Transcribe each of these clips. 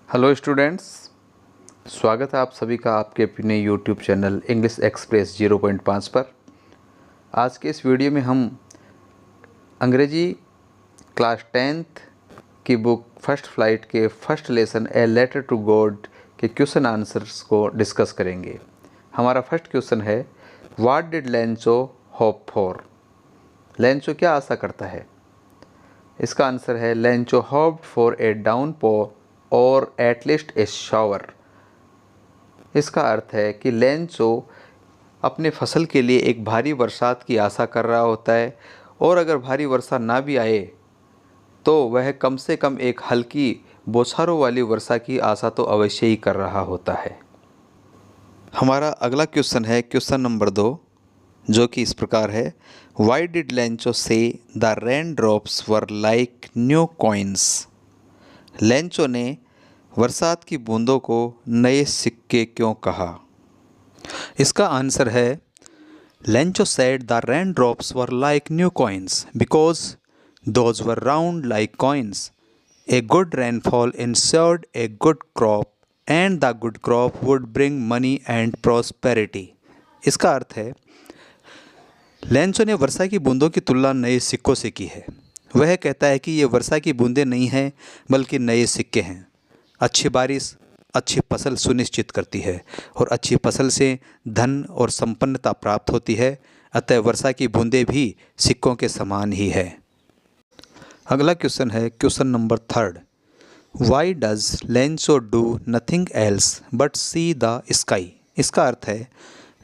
Hello students, स्वागत है आप सभी का आपके अपने यूट्यूब चैनल इंग्लिश एक्सप्रेस 0.5 पर। आज के इस वीडियो में हम अंग्रेजी क्लास 10th की बुक फर्स्ट फ्लाइट के first lesson a letter to God के क्वेश्चन आंसर्स को डिस्कस करेंगे। हमारा फर्स्ट क्वेश्चन है, what did Lencho hope for? Lencho क्या आशा करता है? इसका आंसर है, Lencho hoped for a downpour और एट लीस्ट ए शावर। इसका अर्थ है कि लेंचो अपने फसल के लिए एक भारी बरसात की आशा कर रहा होता है, और अगर भारी वर्षा ना भी आए तो वह कम से कम एक हल्की बौछारों वाली वर्षा की आशा तो अवश्य ही कर रहा होता है। हमारा अगला क्वेश्चन है क्वेश्चन नंबर 2, जो कि इस प्रकार है, वाई डिड लेंचो से the rain drops were like new coins? Lencho ने बरसात की बूंदों को नए सिक्के क्यों कहा? इसका आंसर है, Lencho said the rain drops were like new coins because those were round like coins. A good rainfall insured a good crop and the good crop would bring money and prosperity. इसका अर्थ है, Lencho ने वर्षा की बूंदों की तुलना नए सिक्कों से की है। वह कहता है कि ये वर्षा की बूंदें नहीं हैं बल्कि नए सिक्के हैं। अच्छी बारिश अच्छी फसल सुनिश्चित करती है और अच्छी फसल से धन और संपन्नता प्राप्त होती है। अतः वर्षा की बूंदें भी सिक्कों के समान ही है। अगला क्वेश्चन है question number 3, why does Lencho do nothing else but see the sky? इसका अर्थ है,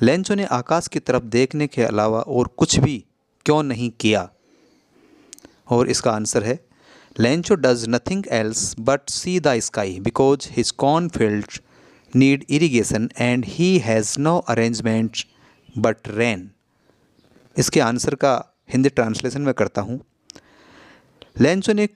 लेंचो ने आकाश की तरफ देखने के अलावा और कुछ भी क्यों नहीं किया? और इसका आंसर है, Lencho does nothing else but see the sky because his cornfields need irrigation and he has no arrangement but rain. इसके आंसर का हिंदी ट्रांसलेशन मैं करता हूँ। लेंचो ने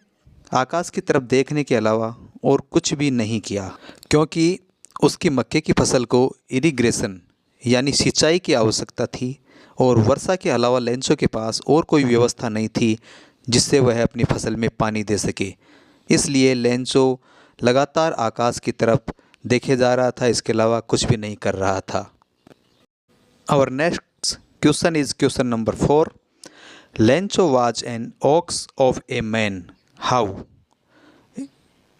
आकाश की तरफ देखने के अलावा और कुछ भी नहीं किया क्योंकि उसकी मक्के की फसल को इरिगेशन यानी सिंचाई की आवश्यकता थी, और वर्षा के अलावा लेंचो के पास और कोई व्यवस्था नहीं थी जिससे वह अपनी फसल में पानी दे सके। इसलिए लेंचो लगातार आकाश की तरफ देखे जा रहा था, इसके अलावा कुछ भी नहीं कर रहा था। Our next question is question number 4, Lencho was an ox of a man how?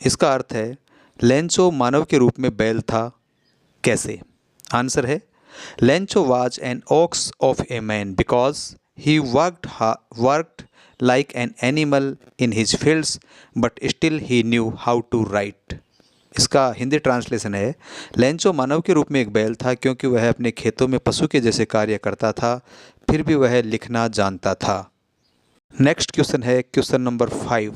इसका अर्थ है, लेंचो मानव के रूप में बैल था, कैसे? आंसर है, Lencho was an ox of a man because he worked like an animal in his fields but still he knew how to write। इसका हिंदी ट्रांसलेशन है, लेंचो मानव के रूप में एक बैल था क्योंकि वह अपने खेतों में पशु के जैसे कार्य करता था, फिर भी वह लिखना जानता था। नेक्स्ट क्वेश्चन है question number 5,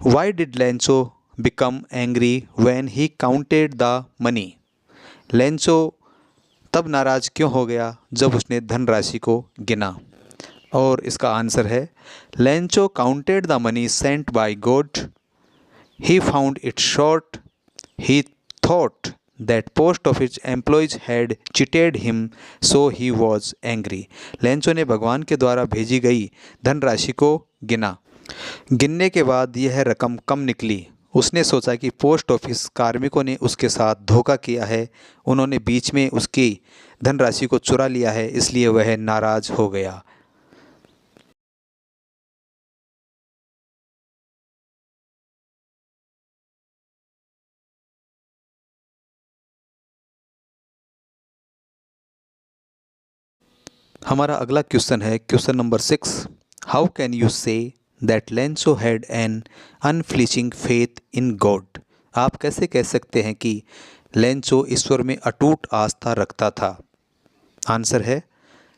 why did Lencho become angry when he counted the money? Lencho तब नाराज क्यों हो गया जब उसने धनराशि को गिना? और इसका आंसर है, Lencho counted the money sent by God, he found it short, he thought that post office employees had cheated him so he was angry. Lencho ने भगवान के द्वारा भेजी गई धनराशि को गिना। गिनने के बाद यह रकम कम निकली। उसने सोचा कि पोस्ट ऑफिस कार्मिकों ने उसके साथ धोखा किया है, उन्होंने बीच में उसकी धनराशि को चुरा लिया है, इसलिए वह नाराज हो गया। हमारा अगला क्वेश्चन है question number 6, how can you say that Lencho had an unflinching faith in God? आप कैसे कह सकते हैं कि लेंचो ईश्वर में अटूट आस्था रखता था? आंसर है,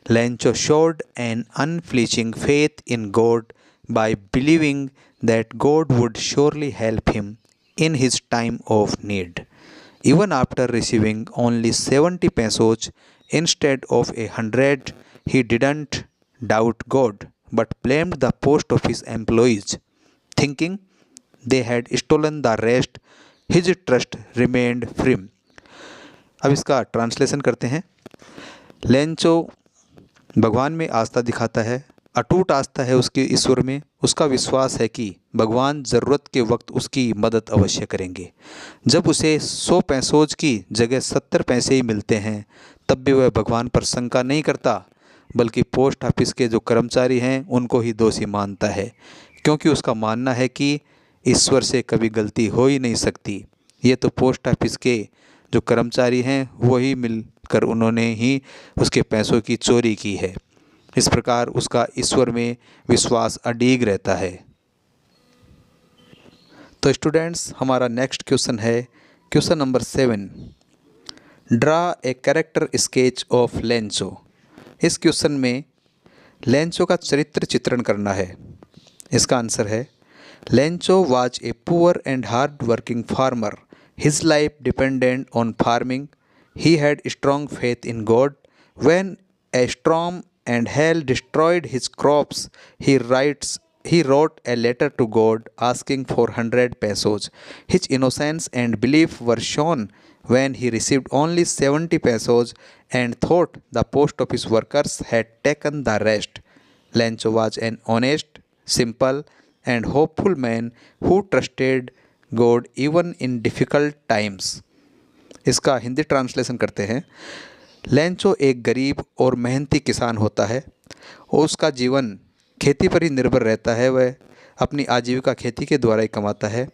Lencho showed an unflinching faith in God by believing that God would surely help him in his time of need. Even after receiving only 70 pesos instead of 100, he didn't doubt God but blamed the post office employees, thinking they had stolen the rest. His trust remained firm। अब इसका translation करते हैं। Lencho भगवान में आस्था दिखाता है, अटूट आस्था है उसकी ईश्वर में, उसका विश्वास है कि भगवान ज़रूरत के वक्त उसकी मदद अवश्य करेंगे। जब उसे 100 पैसोज की जगह 70 पैसे ही मिलते हैं तब भी वह भगवान पर शंका नहीं करता, बल्कि पोस्ट ऑफिस के जो कर्मचारी हैं उनको ही दोषी मानता है, क्योंकि उसका मानना है कि ईश्वर से कभी गलती हो ही नहीं सकती। ये तो पोस्ट ऑफिस के जो कर्मचारी हैं वही मिलकर उन्होंने ही उसके पैसों की चोरी की है। इस प्रकार उसका ईश्वर में विश्वास अडिग रहता है। तो स्टूडेंट्स, हमारा नेक्स्ट क्वेश्चन है question number 7। Draw a character sketch of Lencho. इस क्वेश्चन में लेंचो का चरित्र चित्रण करना है। इसका आंसर है Lencho was a poor and hard working farmer. His life dependent on farming. He had strong faith in God. When A storm and hail destroyed his crops, he wrote a letter to God asking for 100 pesos. His innocence and belief were shown when he received only 70 pesos and thought the post office workers had taken the rest. Lencho was an honest, simple, and hopeful man who trusted God even in difficult times. इसका Hindi translation करते हैं। Lencho एक गरीब और मेहनती किसान होता है और उसका जीवन खेती पर ही निर्भर रहता है। वह अपनी आजीविका खेती के द्वारा ही कमाता है।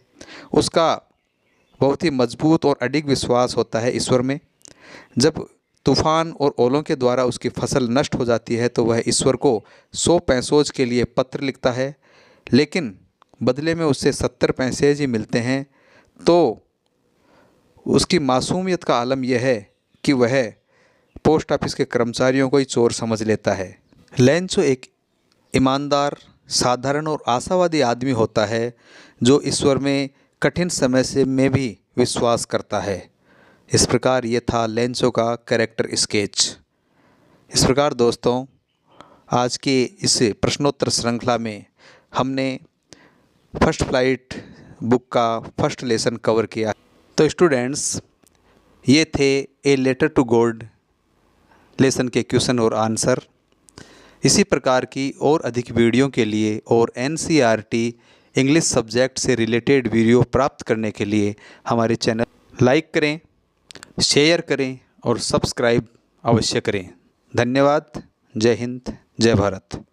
उसका बहुत ही मजबूत और अडिग विश्वास होता है ईश्वर में। जब तूफान और ओलों के द्वारा उसकी फसल नष्ट हो जाती है तो वह ईश्वर को 100 पैसोज के लिए पत्र लिखता है, लेकिन बदले में उससे 70 पैसे ही मिलते हैं। तो उसकी मासूमियत का आलम यह है कि वह पोस्ट ऑफिस के कर्मचारियों को ही चोर समझ लेता है। लेंचो एक ईमानदार, साधारण और आशावादी आदमी होता है जो ईश्वर में कठिन समय से में भी विश्वास करता है। इस प्रकार ये था लेंचो का कैरेक्टर स्केच। इस प्रकार दोस्तों, आज के इस प्रश्नोत्तर श्रृंखला में हमने फर्स्ट फ्लाइट बुक का फर्स्ट लेसन कवर किया। तो स्टूडेंट्स, ये थे a letter to God lesson के क्वेश्चन और आंसर। इसी प्रकार की और अधिक वीडियो के लिए और NCERT इंग्लिश सब्जेक्ट से रिलेटेड वीडियो प्राप्त करने के लिए हमारे चैनल लाइक करें, शेयर करें और सब्सक्राइब अवश्य करें। धन्यवाद। जय हिंद, जय भारत।